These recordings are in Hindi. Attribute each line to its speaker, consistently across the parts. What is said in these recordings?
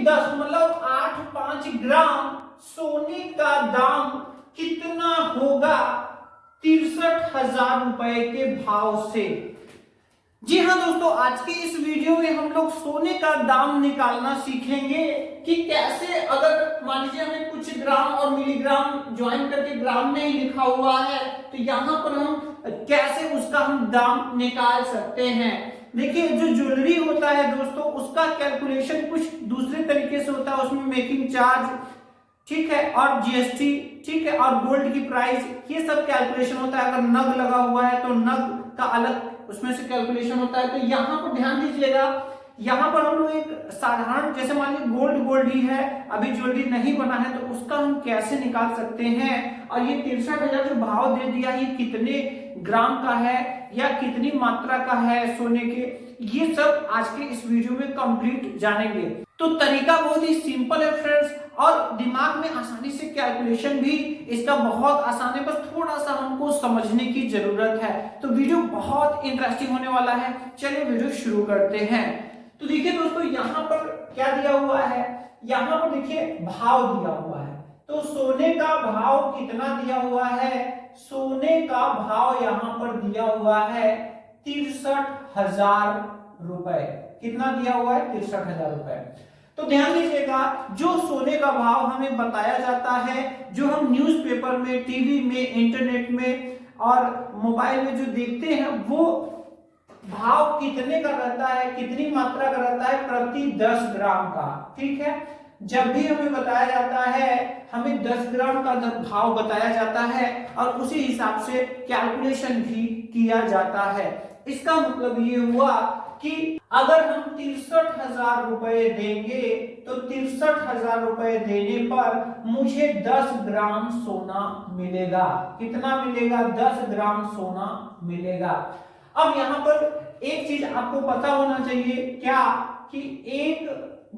Speaker 1: 0.85 ग्राम सोने का दाम कितना होगा 63,000 रुपए के भाव से। जी हाँ दोस्तों, आज के इस वीडियो में हम लोग सोने का दाम निकालना सीखेंगे कि कैसे, अगर मान लीजिए हमें कुछ ग्राम और मिलीग्राम ज्वाइन करके ग्राम में ही लिखा हुआ है, तो यहाँ पर हम कैसे उसका हम दाम निकाल सकते हैं। देखिए, जो ज्वेलरी होता है दोस्तों, उसका कैलकुलेशन कुछ दूसरे तरीके से होता है। उसमें मेकिंग चार्ज, ठीक है, और जीएसटी, ठीक है, और गोल्ड की प्राइस, ये सब कैलकुलेशन होता है। अगर नग लगा हुआ है तो नग का अलग उसमें से कैलकुलेशन होता है। तो यहाँ पर ध्यान दीजिएगा, यहाँ पर हम लोग एक साधारण, जैसे मान लीजिए गोल्ड ही है, अभी ज्वेलरी नहीं बना है, तो उसका हम कैसे निकाल सकते हैं। और ये 63,000 जो भाव दे दिया, ये कितने ग्राम का है या कितनी मात्रा का है सोने के, ये सब आज के इस वीडियो में कंप्लीट जानेंगे। तो तरीका बहुत ही सिंपल है फ्रेंड्स, और दिमाग में आसानी से कैलकुलेशन भी इसका बहुत आसान है, बस थोड़ा सा हमको समझने की जरूरत है। तो वीडियो बहुत इंटरेस्टिंग होने वाला है। चलिए वीडियो शुरू करते हैं। तो देखिए दोस्तों, यहाँ पर क्या दिया हुआ है, यहाँ पर देखिए भाव दिया हुआ है। तो सोने का भाव कितना दिया हुआ है, सोने का भाव यहाँ पर दिया हुआ है 63,000 रुपए। कितना दिया हुआ है, 63,000 रुपए। तो ध्यान दीजिएगा, जो सोने का भाव हमें बताया जाता है, जो हम न्यूज़पेपर में, टीवी में, इंटरनेट में और मोबाइल में जो देखते हैं, वो भाव कितने का रहता है, कितनी मात्रा का रहता है, प्रति 10 ग्राम का। ठीक है, जब भी हमें बताया जाता है, हमें 10 ग्राम का भाव बताया जाता है और उसी हिसाब से कैलकुलेशन भी किया जाता है। इसका मतलब ये हुआ कि अगर हम 63,000 रुपए देंगे, तो 63,000 रुपए देने पर मुझे 10 ग्राम सोना मिलेगा। कितना मिलेगा, 10 ग्राम सोना मिलेगा। अब यहाँ पर एक चीज आपको पता होना चाहिए, क्या, कि 1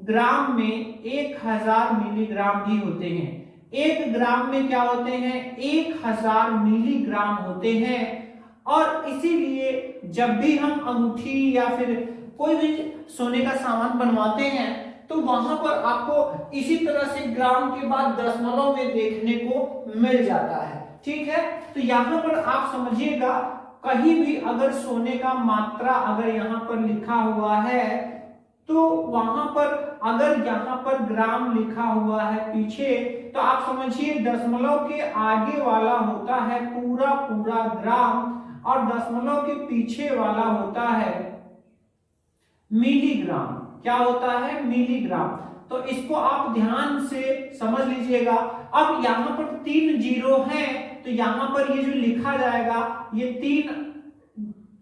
Speaker 1: ग्राम में 1000 मिलीग्राम भी होते हैं। 1 ग्राम में क्या होते हैं, 1000 मिलीग्राम होते हैं। और इसीलिए जब भी हम अंगूठी या फिर कोई भी सोने का सामान बनवाते हैं, तो वहां पर आपको इसी तरह से ग्राम के बाद दशमलव में देखने को मिल जाता है। ठीक है, तो यहाँ पर आप समझिएगा, कहीं भी अगर सोने का मात्रा अगर यहाँ पर लिखा हुआ है, तो वहां पर अगर यहाँ पर ग्राम लिखा हुआ है पीछे, तो आप समझिए दशमलव के आगे वाला होता है पूरा पूरा ग्राम, और दशमलव के पीछे वाला होता है मिलीग्राम। क्या होता है, मिलीग्राम। तो इसको आप ध्यान से समझ लीजिएगा। अब यहाँ पर 3 जीरो हैं, तो यहाँ पर ये जो लिखा जाएगा, ये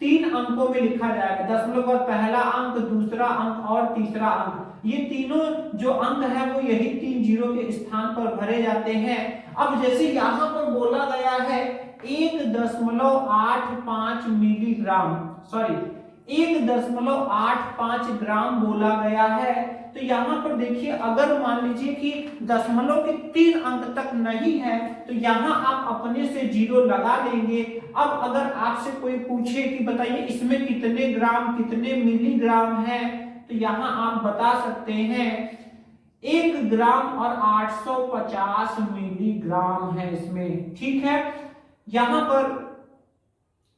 Speaker 1: तीन अंकों में लिखा जाएगा। दशमलव का पहला अंक, दूसरा अंक और तीसरा अंक, ये तीनों जो अंक है वो यही 3 जीरो के स्थान पर भरे जाते हैं। अब जैसे यहाँ पर बोला गया है 1.85 मिलीग्राम, सॉरी 1.85 ग्राम बोला गया है, तो यहाँ पर देखिए, अगर मान लीजिए कि दशमलव के 3 अंक तक नहीं है, तो यहाँ आप अपने से जीरो लगा लेंगे। अब अगर आपसे कोई पूछे कि बताइए इसमें कितने ग्राम, कितने मिलीग्राम है, तो यहाँ आप बता सकते हैं 1 ग्राम और 850 मिलीग्राम है इसमें। ठीक है, यहाँ पर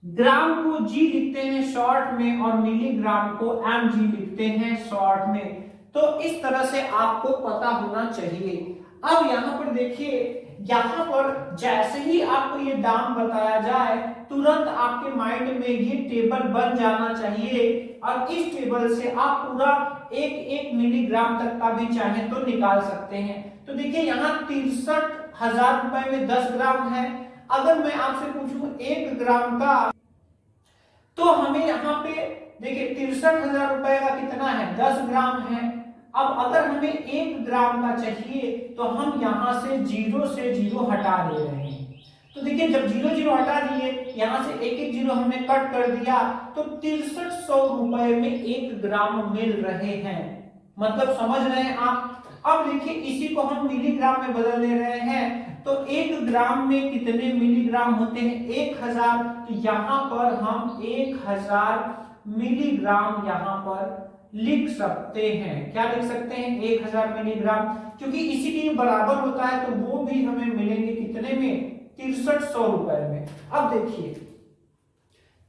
Speaker 1: ग्राम को जी लिखते हैं शॉर्ट में और मिलीग्राम को एम जी लिखते हैं शॉर्ट में। तो इस तरह से आपको पता होना चाहिए। अब यहाँ पर देखिए, यहाँ पर जैसे ही आपको ये दाम बताया जाए, तुरंत आपके माइंड में ये टेबल बन जाना चाहिए, और इस टेबल से आप पूरा एक मिलीग्राम तक का भी चाहे तो निकाल सकते हैं। तो देखिए, यहाँ 63,000 रुपए में 10 ग्राम है। अगर मैं आपसे पूछूं 1 ग्राम का, तो हमें यहाँ पे देखिए 63,000 रुपए का कितना है, 10 ग्राम है। अब अगर हमें 1 ग्राम का चाहिए, तो हम यहाँ से जीरो हटा दे रहे हैं। तो देखिए, जब जीरो हटा दिए, यहाँ से एक जीरो हमने कट कर दिया, तो 6300 रुपए में 1 ग्राम मिल रहे हैं। मतलब समझ रहे हैं आप। अब देखिए, इसी को हम मिलीग्राम में बदल ले रहे हैं, तो 1 ग्राम में कितने मिलीग्राम होते हैं, 1000। तो यहाँ पर हम 1000 मिलीग्राम यहाँ पर लिख सकते हैं। क्या लिख सकते हैं? 1000 मिलीग्राम, क्योंकि इसी के बराबर होता है तो वो भी हमें मिलेंगे कितने में? 6300 रुपए में। अब देखिए,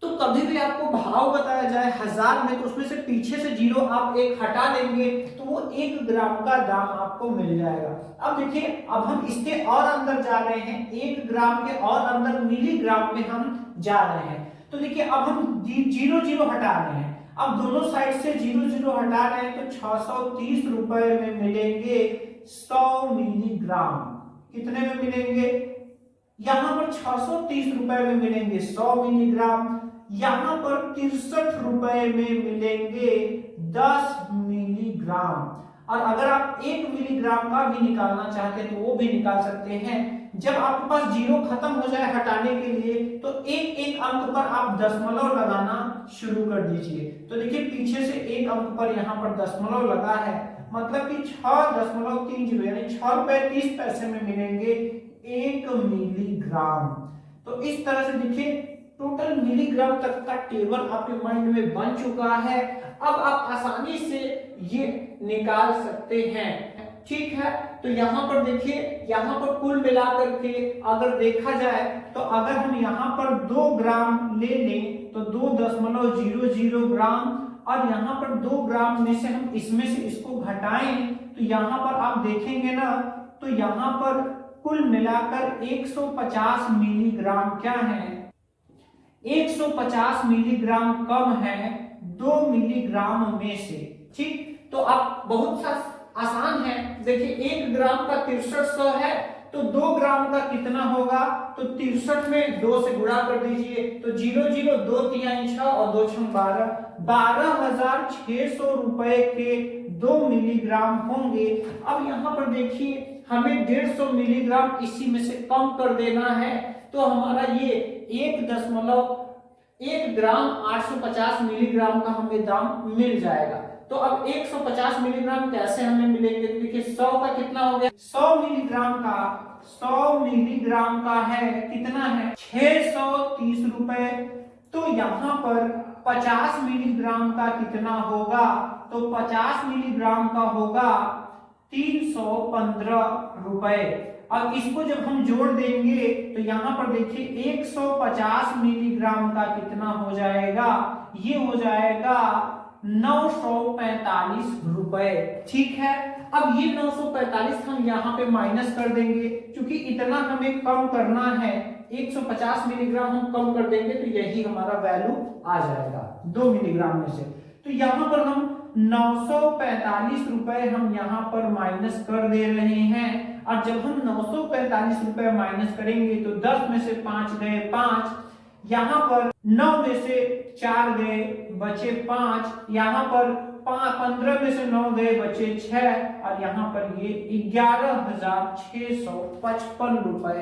Speaker 1: तो कभी भी आपको भाव बताया जाए 1000 में, तो उसमें से पीछे से जीरो आप एक हटा लेंगे तो वो 1 ग्राम का दाम आपको मिल जाएगा। अब देखिए, अब हम इसके और अंदर जा रहे हैं, 1 ग्राम के और अंदर मिलीग्राम में हम जा रहे हैं। तो देखिए, अब हम जीरो जीरो हटा रहे हैं, अब दोनों साइड से जीरो जीरो हटा रहे हैं तो 630 रुपए में मिलेंगे 100 मिलीग्राम। कितने में मिलेंगे? यहां पर 630 रुपए में मिलेंगे 100 मिलीग्राम, यहां पर 63 रुपए में मिलेंगे 10 मिलीग्राम। और अगर आप 1 मिलीग्राम का भी निकालना चाहते हैं तो वो भी निकाल सकते हैं। जब आपके पास जीरो खत्म हो जाए हटाने के लिए तो एक एक अंक पर आप दशमलव लगाना शुरू कर दीजिए। तो देखिए, पीछे से एक अंक पर यहाँ पर दशमलव लगा है, मतलब कि 6.30 यानी 6 रुपए 30 पैसे में मिलेंगे 1 मिलीग्राम। तो इस तरह से देखिए, टोटल मिलीग्राम तक का टेबल आपके माइंड में बन चुका है। अब आप आसानी से ये निकाल सकते हैं, ठीक है। तो यहाँ पर देखिए, यहाँ पर कुल मिलाकर के अगर देखा जाए तो अगर हम यहाँ पर 2 ग्राम ले लें तो 2.00 ग्राम, और यहाँ पर 2 ग्राम में से हम इसमें से इसको घटाएं तो यहाँ पर आप देखेंगे ना, तो यहाँ पर कुल मिलाकर 150 मिलीग्राम क्या है? 150 मिलीग्राम कम है 2 मिलीग्राम में से, ठीक। तो आप बहुत सा आसान है, देखिए 1 ग्राम का 6300 है तो 2 ग्राम का कितना होगा? तो 63 में 2 से गुणा कर दीजिए तो 0 0 2 3 6 और 2 6 12, 12,600 रुपए के 2 मिलीग्राम होंगे। अब यहाँ पर देखिए, हमें 150 मिलीग्राम इसी में से कम कर देना है, तो हमारा ये 1 ग्राम 850 मिलीग्राम का हमें दाम मिल जाएगा। तो अब 150 मिलीग्राम कैसे हमें मिलेंगे? तो देखिए, 100 का कितना हो गया? 100 मिलीग्राम का है कितना है? 630 रुपए। तो यहाँ पर 50 मिलीग्राम का कितना होगा? तो 50 मिलीग्राम का होगा 315 रुपए। और इसको जब हम जोड़ देंगे तो यहाँ पर देखिए 150 मिलीग्राम का कितना हो जाएगा? ये हो जाएगा 945 रुपए, ठीक है। अब ये 945 हम यहाँ पे माइनस कर देंगे, क्योंकि इतना हमें कम करना है, 150 मिलीग्राम हम कम कर देंगे तो यही हमारा वैल्यू आ जाएगा 2 मिलीग्राम में से। तो यहाँ पर हम 945 रुपए हम यहाँ पर माइनस कर दे रहे हैं। और जब हम 945 रुपए माइनस करेंगे तो 10 में से 5 गए 5, यहाँ पर 9 में से 4 गए बचे 5, यहाँ पर 15 में से 9 गए बचे 6, और यहाँ पर ये 11,655 रुपए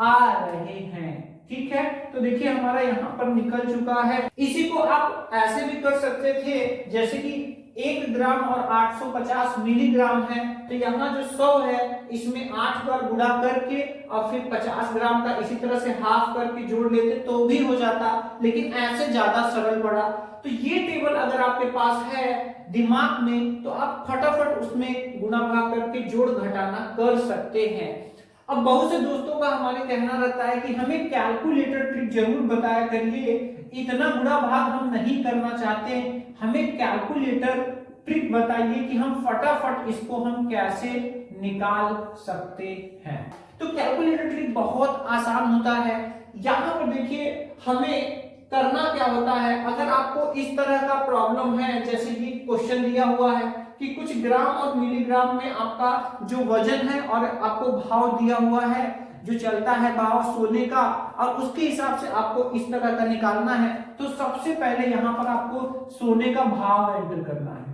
Speaker 1: आ रहे हैं, ठीक है। तो देखिए, हमारा यहाँ पर निकल चुका है। इसी को आप ऐसे भी कर सकते थे, जैसे कि 1 ग्राम और 850 मिलीग्राम है, तो यहाँ जो 100 है इसमें 8 बार गुणा करके और फिर 50 ग्राम का इसी तरह से हाफ करके जोड़ लेते तो भी हो जाता, लेकिन ऐसे ज्यादा सरल पड़ा। तो ये टेबल अगर आपके पास है दिमाग में तो आप फटाफट उसमें गुणा भाग करके जोड़ घटाना कर सकते हैं। अब बहुत से दोस्तों का हमारे कहना रहता है कि हमें कैलकुलेटर ट्रिक जरूर बताया करिए, इतना गुणा भाग हम नहीं करना चाहते, हमें कैलकुलेटर ट्रिक बताइए कि हम फटाफट इसको हम कैसे निकाल सकते हैं। तो कैलकुलेटर ट्रिक बहुत आसान होता है। यहाँ पर देखिए, हमें करना क्या होता है, अगर आपको इस तरह का प्रॉब्लम है, जैसे कि क्वेश्चन दिया हुआ है कि कुछ ग्राम और मिलीग्राम में आपका जो वजन है और आपको भाव दिया हुआ है, जो चलता है भाव सोने का, और उसके हिसाब से आपको इस तरह का निकालना है, तो सबसे पहले यहाँ पर आपको सोने का भाव एंटर करना है।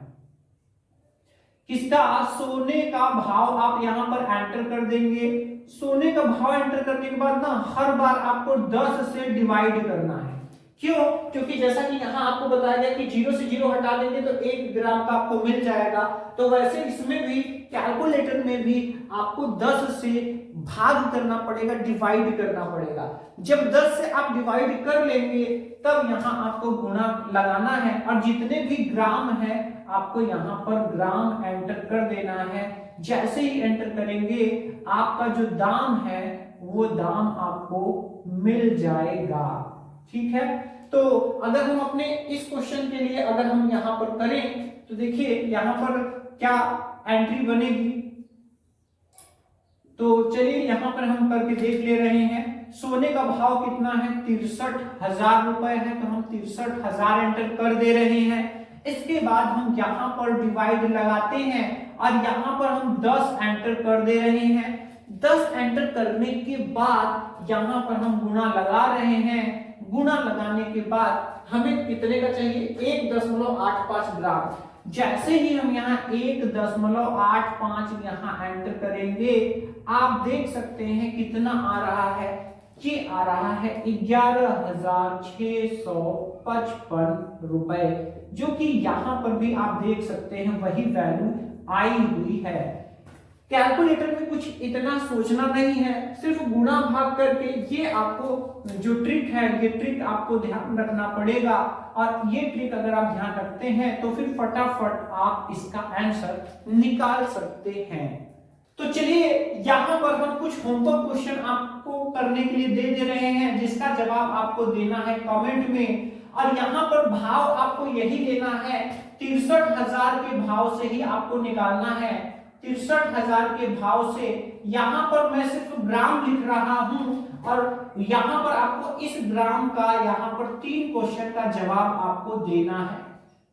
Speaker 1: किसका? सोने का भाव आप यहाँ पर एंटर कर देंगे। सोने का भाव एंटर करने के बाद ना हर बार आपको 10 से डिवाइड करना है। क्यों? क्योंकि जैसा कि यहाँ आपको बताया गया कि 0 से 0 हटा देंगे तो 1 ग्राम का आपको मिल जाएगा, तो वैसे इसमें भी कैलकुलेटर में भी आपको 10 से भाग करना पड़ेगा, डिवाइड करना पड़ेगा। जब 10 से आप डिवाइड कर लेंगे तब यहाँ आपको गुणा लगाना है, और जितने भी ग्राम है आपको यहाँ पर ग्राम एंटर कर देना है। जैसे ही एंटर करेंगे आपका जो दाम है वो दाम आपको मिल जाएगा। ठीक है, तो अगर हम अपने इस क्वेश्चन के लिए अगर हम यहाँ पर करें तो देखिए यहाँ पर क्या एंट्री बनेगी। तो चलिए यहाँ पर हम करके देख ले रहे हैं। सोने का भाव कितना है, 63,000 रुपए है, तो हम 63,000 एंटर कर दे रहे हैं। इसके बाद हम यहाँ पर डिवाइड लगाते हैं और यहाँ पर हम 10 एंटर कर दे रहे हैं। 10 एंटर करने के बाद यहाँ पर हम गुणा लगा रहे हैं। गुणा लगाने के बाद हमें कितने का चाहिए, 1.85 ग्राम। जैसे ही हम यहाँ 1.85 यहाँ एंटर करेंगे आप देख सकते हैं कितना आ रहा है, ये आ रहा है 11,655 रुपए, जो कि यहाँ पर भी आप देख सकते हैं वही वैल्यू आई हुई है। कैलकुलेटर में कुछ इतना सोचना नहीं है, सिर्फ गुणा भाग करके ये आपको जो ट्रिक है ये ट्रिक आपको ध्यान रखना पड़ेगा। और ये ट्रिक अगर आप ध्यान रखते हैं तो फिर फटाफट आप इसका आंसर निकाल सकते हैं। तो चलिए यहाँ पर हम कुछ होमवर्क क्वेश्चन आपको करने के लिए दे रहे हैं, जिसका जवाब आपको देना है कमेंट में। और यहाँ पर भाव आपको यही देना है, 63,000 के भाव से ही आपको निकालना है। 63,000 के भाव से यहाँ पर मैं सिर्फ ग्राम लिख रहा हूं और यहाँ पर आपको इस ग्राम का यहाँ पर 3 क्वेश्चन का जवाब आपको देना है।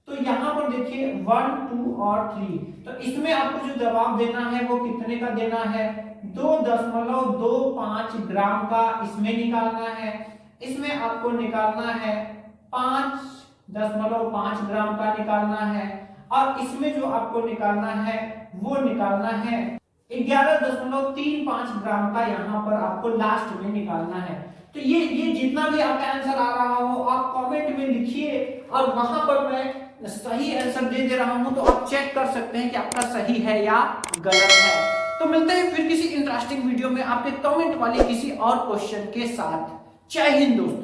Speaker 1: तो यहाँ पर देखिए 1, 2 और 3, तो इसमें आपको जो जवाब देना है वो कितने का देना है, 2.25 ग्राम का इसमें निकालना है। इसमें आपको निकालना है 5.5 ग्राम का निकालना है। और इसमें जो आपको निकालना है वो निकालना है 11.35 ग्राम का, यहाँ पर आपको लास्ट में निकालना है। तो ये जितना भी आपका आंसर आ रहा हो आप कमेंट में लिखिए और वहां पर मैं सही आंसर दे रहा हूं, तो आप चेक कर सकते हैं कि आपका सही है या गलत है। तो मिलते हैं फिर किसी इंटरेस्टिंग वीडियो में आपके कमेंट वाले किसी और क्वेश्चन के साथ। जय हिंद दोस्तों।